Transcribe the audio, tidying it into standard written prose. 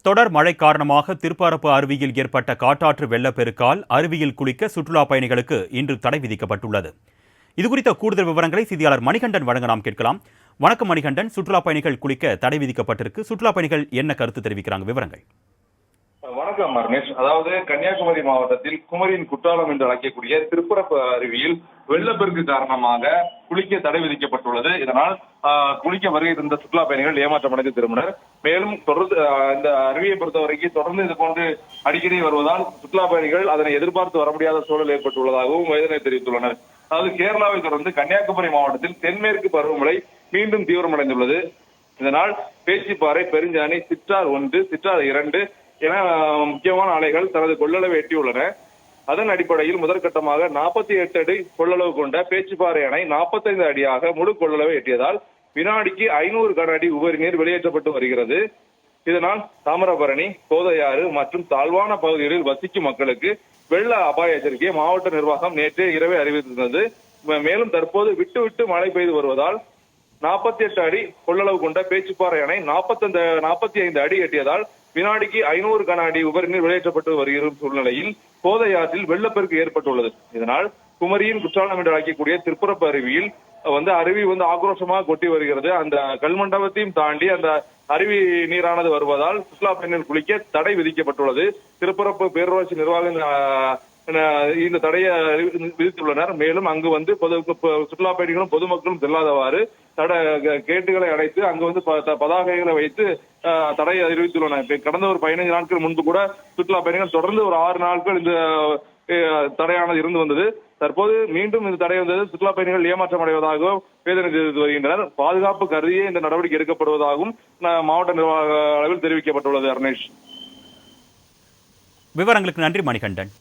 தொடர் மழை காரணமாக திருப்பரப்பு அருவியில் ஏற்பட்ட காட்டாற்று வெள்ளப்பெருக்கால் அருவியில் குளிக்க சுற்றுலா பயணிகளுக்கு இன்று தடை விதிக்கப்பட்டுள்ளது. இதுகுறித்த கூடுதல் விவரங்களை செய்தியாளர் மணிகண்டன் வழங்க நாம் கேட்கலாம். வணக்கம் மணிகண்டன், சுற்றுலா பயணிகள் குளிக்க தடை விதிக்கப்பட்டிருக்கு. சுற்றுலா பயணிகள் என்ன கருத்து தெரிவிக்கிறாங்க, விவரங்கள்? வணக்கம் ரமேஷ். அதாவது கன்னியாகுமரி மாவட்டத்தில் குமரியின் குற்றாலம் என்று அழைக்கக்கூடிய திருப்பரப்பு அருவியில் வெள்ளப்பெருக்கு காரணமாக குளிக்க தடை விதிக்கப்பட்டுள்ளது. இதனால் குளிக்க வருகை இருந்த சுற்றுலா பயணிகள் ஏமாற்றமடைந்து திரும்பினர். மேலும் தொடர்ந்து இந்த அருவியை பொறுத்தவரைக்கும் தொடர்ந்து இது போன்று அடிக்கடி வருவதால் சுற்றுலா பயணிகள் அதனை எதிர்பார்த்து வர முடியாத சூழல் ஏற்பட்டுள்ளதாகவும் வேதனை தெரிவித்துள்ளனர். அதாவது கேரளாவை தொடர்ந்து கன்னியாகுமரி மாவட்டத்தில் தென்மேற்கு பருவமழை மீண்டும் தீவிரமடைந்துள்ளது. இதனால் பேச்சிப்பாறை, பெருஞ்சாணி, சிற்றார் 1, சிற்றார் 2 என முக்கியமான அணைகள் தனது கொள்ளளவை எட்டியுள்ளன. அதன் அடிப்படையில் முதற்கட்டமாக 48 அடி கொள்ளளவு கொண்ட பேச்சிப்பாறை அணை 45 அடியாக முழு கொள்ளளவை எட்டியதால் வினாடிக்கு 500 கன அடி உபரி நீர் வெளியேற்றப்பட்டு வருகிறது. இதனால் தாமிரபரணி, கோதையாறு மற்றும் தாழ்வான பகுதிகளில் வசிக்கும் மக்களுக்கு வெள்ள அபாய எச்சரிக்கையை மாவட்ட நிர்வாகம் நேற்றே இரவே அறிவித்திருந்தது. மேலும் தற்போது விட்டு விட்டு மழை பெய்து வருவதால் 48 அடி கொள்ளளவு கொண்ட பேச்சிப்பாறை அணை 45 அடி எட்டியதால் வினாடிக்கு 500 கன அடி உபரி நீர் வெளியேற்றப்பட்டு வருகிற சூழ்நிலையில் கோதையாற்றில் வெள்ளப்பெருக்கு ஏற்பட்டுள்ளது. இதனால் குமரியின் குற்றாலம் என்று அழைக்கக்கூடிய திருப்பரப்பு அருவியில் அருவி ஆக்ரோஷமாக கொட்டி வருகிறது. அந்த கல்மண்டபத்தையும் தாண்டி அந்த அருவி நீரானது வருவதால் சுற்றுலா பயணிகள் குளிக்க தடை விதிக்கப்பட்டுள்ளது. திருப்பரப்பு பேரூராட்சி நிர்வாகம் இந்த தடையை விதித்துள்ளனர். மேலும் அங்கு சுற்றுலா பயணிகளும் பொதுமக்களும் செல்லாதவாறு கேட்டுகளை அடைத்து அங்கு பதாகைகளை வைத்து தடையை அறிவித்துள்ளனர். கடந்த ஒரு 15 நாட்கள் முன்பு கூட சுற்றுலா பயணிகள் தொடர்ந்து ஒரு 6 நாட்கள் இந்த தடையானது இருந்து வந்தது. தற்போது மீண்டும் இந்த தடை வந்தது சுற்றுலா பயணிகள் ஏமாற்றம் அடைவதாகவும் வேதனை தெரிவித்து வருகின்றனர். பாதுகாப்பு கருதியே இந்த நடவடிக்கை எடுக்கப்படுவதாகவும் மாவட்ட நிர்வாக அளவில் தெரிவிக்கப்பட்டுள்ளது. அர்ணேஷ், விவரங்களுக்கு நன்றி மணிகண்டன்.